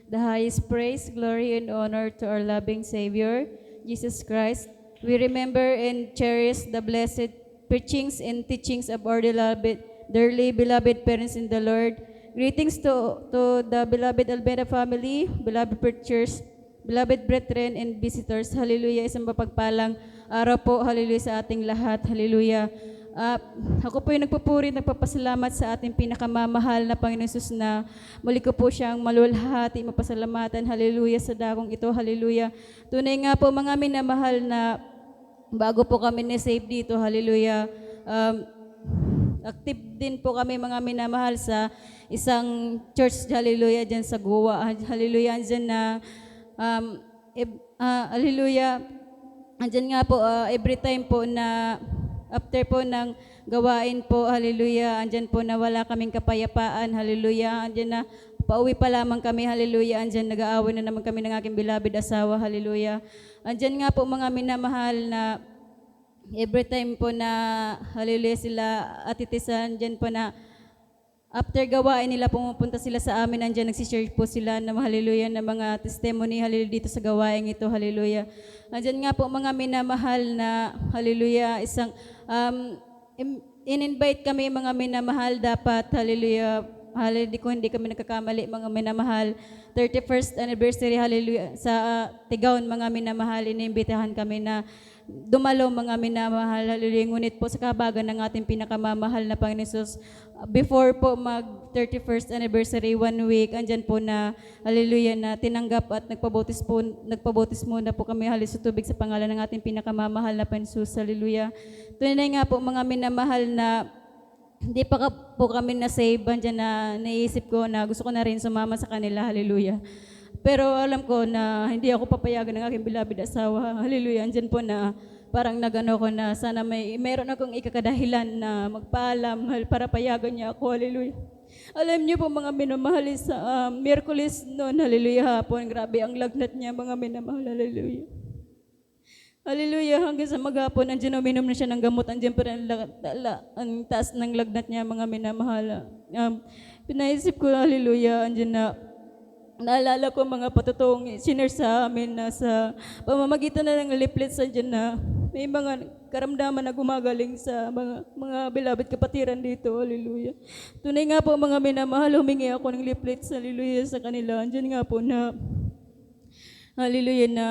the highest praise, glory, and honor to our loving Savior, Jesus Christ. We remember and cherish the blessed preachings and teachings of our dearly beloved parents in the Lord. Greetings to the beloved Albeda family, beloved preachers, beloved brethren and visitors. Hallelujah. Isang mapagpalang araw po. Hallelujah sa ating lahat. Hallelujah. Ako po yung nagpupuri, nagpapasalamat sa ating pinakamamahal na Panginoon Jesus na muli ko po siyang malulhati, mapasalamatan. Hallelujah sa dakong ito. Hallelujah. Tunay nga po mga minamahal na bago po kami na-save dito. Hallelujah. Active din po kami mga minamahal sa isang church. Hallelujah. Dyan sa Goa. Hallelujah. Dyan na hallelujah. Andyan nga po every time po na after po ng gawain po, hallelujah, andyan po na wala kaming kapayapaan, hallelujah, andyan na pauwi pa lamang kami, hallelujah, andyan nag-aaway na naman kami ng aking beloved asawa, hallelujah. Andyan nga po mga minamahal na every time po na, hallelujah, sila atitisan, andyan po na after gawain nila, pumupunta sila sa amin, andyan nagsishare po sila ng hallelujah, ng mga testimony, hallelujah, dito sa gawain ito, hallelujah. Andyan nga po mga minamahal na, hallelujah, isang, in-invite kami mga minamahal dapat, hallelujah, hallelujah, kung hindi kami nagkakamali mga minamahal, 31st anniversary, hallelujah, sa Tigaon mga minamahal, iniimbitahan kami na dumalo mga minamahal, hallelujah, ngunit po sa kabagan ng ating pinakamamahal na Panginoon Jesus, before po mag 31st anniversary, 1 week, andyan po na, hallelujah, na tinanggap at nagpabotis muna po kami halos sa tubig sa pangalan ng ating pinakamamahal na Panginoon Jesus, hallelujah. Tunay nga po mga minamahal na hindi pa po kami na-save, andyan na naisip ko na gusto ko na rin sumama sa kanila, hallelujah. Pero alam ko na hindi ako papayagan ng aking beloved asawa. Hallelujah. Andyan po na parang nagano ko na sana meron akong ikakadahilan na magpaalam para payagan niya ako. Hallelujah. Alam niyo po mga minamahal sa Miyerkules noon. Hallelujah hapon. Grabe ang lagnat niya mga minamahal. Hallelujah. Hallelujah. Hanggang sa maghapon, andyan uminom na siya ng gamot. Andyan pa rin ang taas ng lagnat niya mga minamahal. Pinaisip ko, hallelujah, andyan na naalala ko mga patutong sinner sa amin na sa pamamagitan na ng leaflets dyan na may mga karamdaman na gumagaling sa mga beloved kapatiran dito. Hallelujah. Tunay nga po mga minamahal, humingi ako ng leaflets, hallelujah, sa kanila. Andyan nga po na, hallelujah, na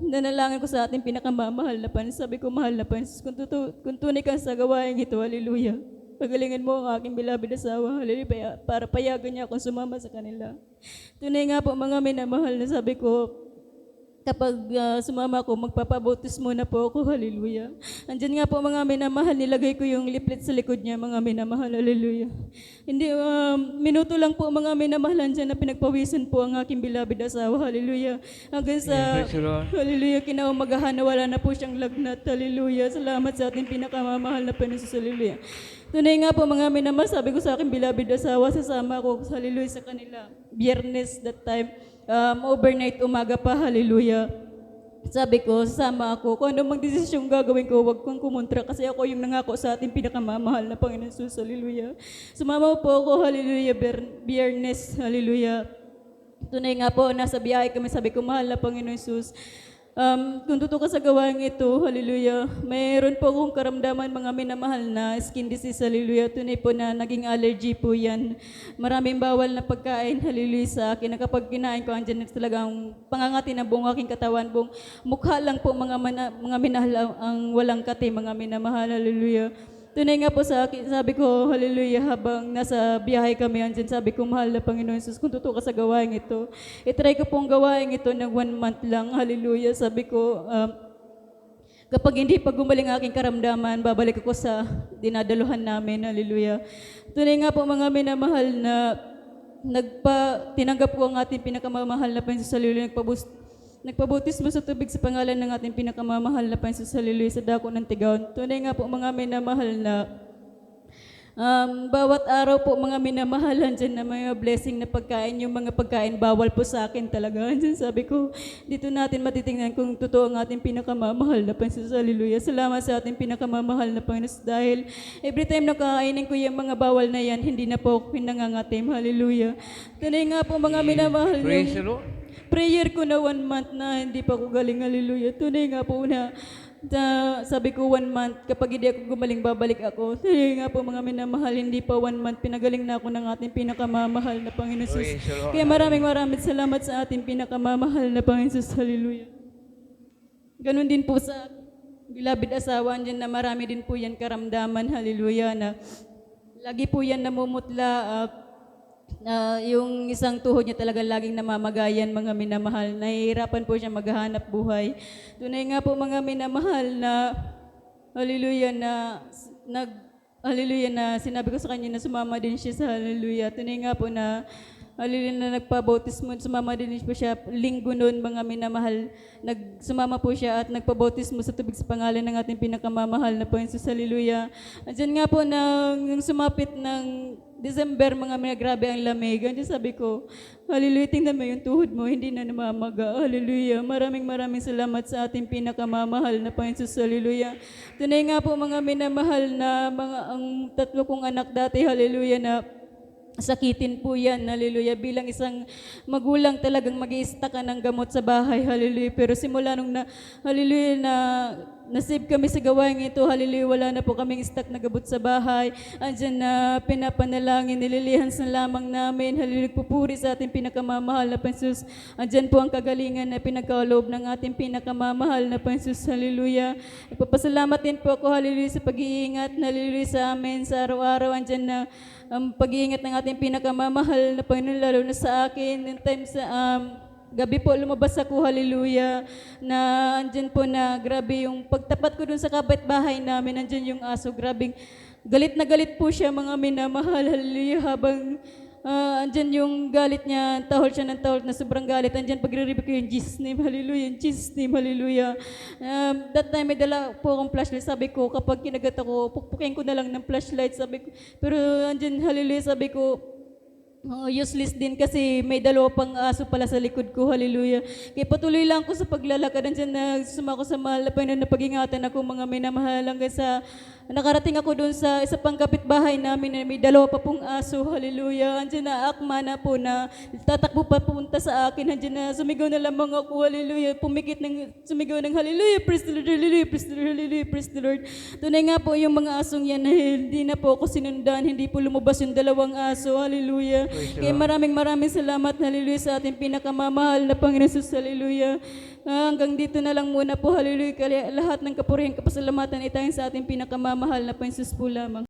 nanalangin ko sa ating pinakamamahal na Panginoon. Sabi ko, mahal na Panginoon, kung tunay ka sa gawain ito, hallelujah, pagalingan mo ang aking beloved asawa, hallelujah, para payagan niya akong sumama sa kanila. Tunay nga po mga minamahal na sabi ko, kapag sumama ako, magpapabotis muna po ako, hallelujah. Andyan nga po mga minamahal, nilagay ko yung leaflet sa likod niya, mga minamahal, hallelujah. Hindi, minuto lang po mga minamahal, andyan na pinagpawisan po ang aking beloved asawa, hallelujah. Hanggang sa, hallelujah, kinaumagahan na wala na po siyang lagnat, hallelujah. Salamat sa ating pinakamamahal na Panginoon, hallelujah. Tunay nga po mga minamahal, sabi ko sa aking beloved asawa, sasama ko, hallelujah, sa kanila. Biyernes that time, overnight, umaga pa, hallelujah. Sabi ko, sasama ako. Kung ano mang desisyong gagawin ko, huwag kong kumontra kasi ako yung nangako sa ating pinakamamahal na Panginoon Jesus, hallelujah. Sumama po ako, hallelujah, Biyernes, hallelujah. Tunay nga po, nasa biyahe kami, sabi ko, mahal na Panginoon Jesus, kung totoo ka sa gawain ito, hallelujah, mayroon po akong karamdaman mga minamahal na skin disease, hallelujah. Tunay po na naging allergy po yan. Maraming bawal na pagkain, hallelujah, sa akin. Na kapag kinain ko, andyan talagang pangangati na buong aking katawan, buong mukha lang po mga minahal ang walang kati, mga minamahal, hallelujah. Tunay nga po sa akin, sabi ko, hallelujah, habang nasa biyahe kami, andyan, sabi ko, mahal na Panginoon Jesus, kung totoo ka sa gawain ito, itry ko pong gawain ito ng 1 month lang, hallelujah. Sabi ko, kapag hindi pa gumaling aking karamdaman, babalik ako sa dinadaluhan namin, hallelujah. Tunay nga po mga minamahal na tinanggap ko ang ating pinakamamahal na Panginoon sa hallelujah, nagpabautismo sa tubig sa pangalan ng ating pinakamamahal na Panginoon sa hallelujah, sa dako ng Tigaon. Tunay nga po mga minamahal na Bawat araw po mga minamahalan dyan na mga blessing na pagkain, yung mga pagkain bawal po sa akin talaga. Dyan sabi ko, dito natin matitingnan kung totoo ang ating pinakamamahal na Panginoon. Hallelujah. Salamat sa ating pinakamamahal na Panginoon dahil every time na kakainin ko yung mga bawal na yan, hindi na po ako pinangangatim. Hallelujah. Tunay nga po mga minamahal Praise the yung Lord. prayer ko na 1 month na hindi pa ako galing. Hallelujah. Tunay nga po na sabi ko 1 month, kapag hindi ako gumaling, babalik ako. Tunay nga po mga minamahal, hindi pa 1 month, pinagaling na ako ng ating pinakamamahal na Panginoon Jesus. Praise the Lord. Kaya maraming salamat sa ating pinakamamahal na Panginoon Jesus. Hallelujah. Ganon din po sa bilabid asawa dyan na marami din po yan karamdaman. Hallelujah. Na lagi po yan namumutla. Yung isang tuhod niya talaga laging namamagayan, mga minamahal. Nahihirapan po siya maghahanap buhay. Tunay nga po mga minamahal na hallelujah hallelujah na sinabi ko sa kanya na sumama din siya sa hallelujah. Tunay nga po na hallelujah na nagpabautismo, sumama din po siya linggo noon mga minamahal. Sumama po siya at nagpabautismo sa tubig sa pangalan ng ating pinakamamahal na Panginoon Jesus. Hallelujah. Diyan nga po na yung sumapit ng December, mga grabe ang lamig. Diyan sabi ko, hallelujah, tingnan mo yung tuhod mo, hindi na namamaga. Hallelujah. Maraming salamat sa ating pinakamamahal na Panginoon Jesus. Hallelujah. Tunay nga po mga minamahal na ang tatlo kong anak dati, hallelujah, na sakitin po yan, hallelujah. Bilang isang magulang talagang mag-i-stock ka ng gamot sa bahay, hallelujah. Pero simula nung hallelujah, nasave kami sa gawain ito, hallelujah, wala na po kaming stock na gamot sa bahay. Andyan na pinapanalangin, nililihans na lamang namin, hallelujah, pupuri sa ating pinakamamahal na Panginoon. Andyan po ang kagalingan na pinagkaloob ng ating pinakamamahal na Panginoon, hallelujah. Ipapasalamat din po ako, hallelujah, sa pag-iingat, hallelujah, sa amin, sa araw-araw. Andyan na ang pag-iingat ng ating pinakamamahal na Panginoon, lalo na sa akin. In times gabi po lumabas ako, hallelujah, na andyan po na grabe yung pagtapat ko dun sa kapitbahay namin, andyan yung aso, grabing galit na galit po siya mga minamahal, hallelujah, habang andyan yung galit niya, tahol siya ng tahol na sobrang galit, andyan pagre-review ko yung Jesus name, hallelujah, yung Jesus name, hallelujah. That time may dala po akong flashlight, sabi ko kapag kinagat ako, pukpukin ko na lang ng flashlight, sabi ko, pero andyan, hallelujah, sabi ko, useless din kasi may dalawa pang aso pala sa likod ko, hallelujah. Kaya patuloy lang ko sa paglalakad, andyan na sumako sa mahal na Panginoon na pag-ingatan ako mga minamahal hanggang sa nakarating ako doon sa isa pang kapitbahay namin na may dalawa pa pong aso, hallelujah. Andyan na akma na po na tatakbo pa punta sa akin, andyan na sumigaw na lamang ako, hallelujah. Pumikit ng sumigaw ng hallelujah, praise the Lord, hallelujah, praise the Lord, hallelujah, praise the Lord. Tunay nga po yung mga asong yan, hindi na po ako sinundan, hindi po lumabas yung dalawang aso, hallelujah. Kaya maraming salamat, hallelujah, sa ating pinakamamahal na Panginoon Jesus, hallelujah. Hanggang dito na lang muna po, hallelujah. Kaya lahat ng kapurihan, kapasalamatan itayin sa ating pinakamamahal na Panginoon Jesus po lamang.